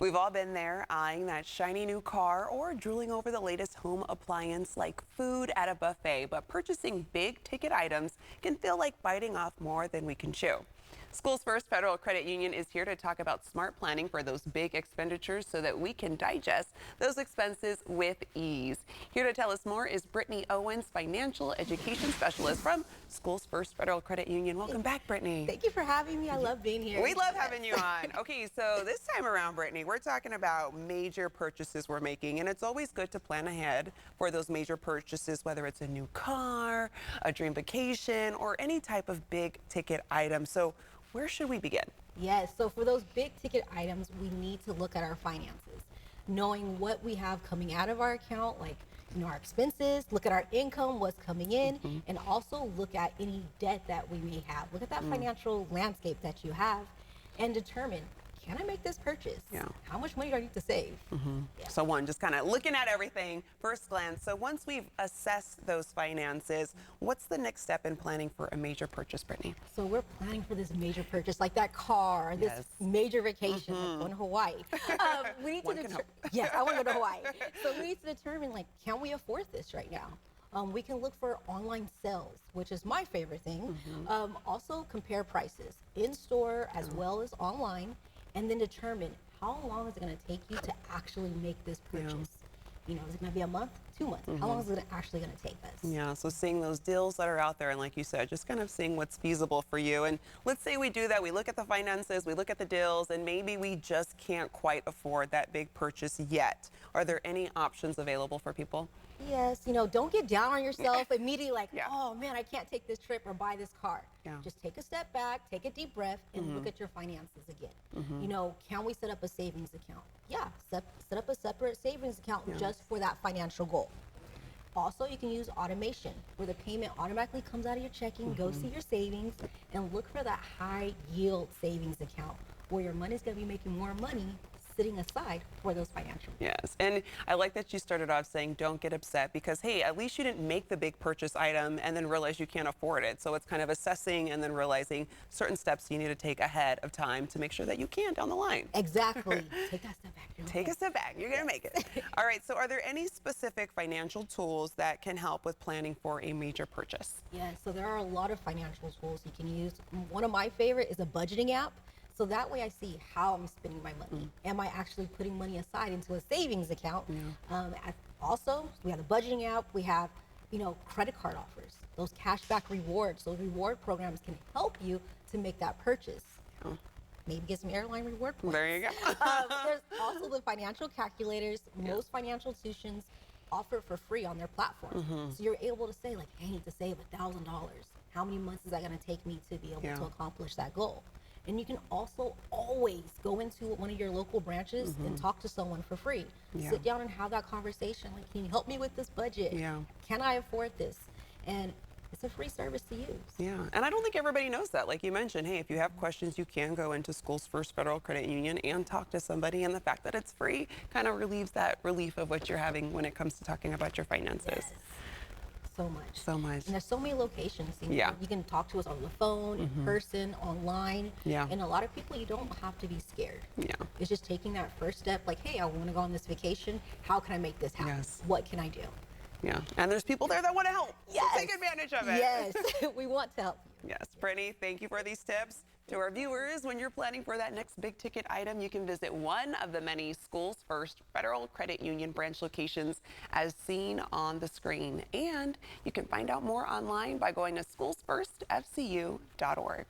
We've all been there, eyeing that shiny new car or drooling over the latest home appliance like food at a buffet. But purchasing big ticket items can feel like biting off more than we can chew. Schools First Federal Credit Union is here to talk about smart planning for those big expenditures so that we can digest those expenses with ease. Here to tell us more is Brittany Owens, Financial Education Specialist from Schools First Federal Credit Union. Welcome back, Brittany. Thank you for having me. I love being here. We love having you on. Okay, so this time around, Brittany, we're talking about major purchases we're making, and it's always good to plan ahead for those major purchases, whether it's a new car, a dream vacation, or any type of big ticket item. So where should we begin? Yes, so for those big ticket items, we need to look at our finances, knowing what we have coming out of our account, like our expenses, look at our income, what's coming in, and also look at any debt that we may have. Look at that financial landscape that you have and determine, can I make this purchase? Yeah. How much money do I need to save? Yeah. So one, just kind of looking at everything first glance. So once we've assessed those finances, what's the next step in planning for a major purchase, Brittany? So we're planning for this major purchase, like that car, this Yes. major vacation, like going to Hawaii. We need One to can hope. Yes, I want to go to Hawaii. So we need to determine, like, can we afford this right now? We can look for online sales, which is my favorite thing. Also compare prices in store as well as online, and then determine how long is it going to take you to actually make this purchase. Is it going to be a month, 2 months? How long is it actually going to take us? Yeah, so seeing those deals that are out there, and like you said, just kind of seeing what's feasible for you. And let's say we do that, we look at the finances, we look at the deals, and maybe we just can't quite afford that big purchase yet. Are there any options available for people? Yes, don't get down on yourself immediately like, Yeah. oh man, I can't take this trip or buy this car. Yeah. Just take a step back, take a deep breath, and look at your finances again. Can we set up a savings account? Yeah, set up a separate savings account just for that financial goal. Also, you can use automation where the payment automatically comes out of your checking, goes to your savings, and look for that high yield savings account where your money's going to be making more money sitting aside for those financial goals. Yes, and I like that you started off saying don't get upset because, hey, at least you didn't make the big purchase item and then realize you can't afford it. So it's kind of assessing and then realizing certain steps you need to take ahead of time to make sure that you can down the line. Exactly. Take that step back. Take a step back. You're going to make it. All right, so are there any specific financial tools that can help with planning for a major purchase? Yeah, so there are a lot of financial tools you can use. One of my favorite is a budgeting app. So that way I see how I'm spending my money. Am I actually putting money aside into a savings account? Also, we have the budgeting app. We have, credit card offers, those cashback rewards. Those reward programs can help you to make that purchase. Maybe get some airline reward points. There you go. There's also the financial calculators. Most financial institutions offer for free on their platform. So you're able to say, like, hey, I need to save $1,000. How many months is that going to take me to be able to accomplish that goal? And you can also always go into one of your local branches and talk to someone for free. Sit down and have that conversation. Like, can you help me with this budget? Can I afford this? And it's a free service to use. Yeah, and I don't think everybody knows that. Like you mentioned, hey, if you have questions, you can go into Schools First Federal Credit Union and talk to somebody. And the fact that it's free kind of relieves that relief of what you're having when it comes to talking about your finances. Yes. So much. So much. And there's so many locations. You can talk to us on the phone, in person, online. And a lot of people, you don't have to be scared. It's just taking that first step, like, hey, I want to go on this vacation. How can I make this happen? What can I do? Yeah, and there's people there that want to help. Yes. So take advantage of it. Yes, we want to help you. Yes, Brittany, thank you for these tips. To our viewers, when you're planning for that next big ticket item, you can visit one of the many Schools First Federal Credit Union branch locations as seen on the screen. And you can find out more online by going to schoolsfirstfcu.org.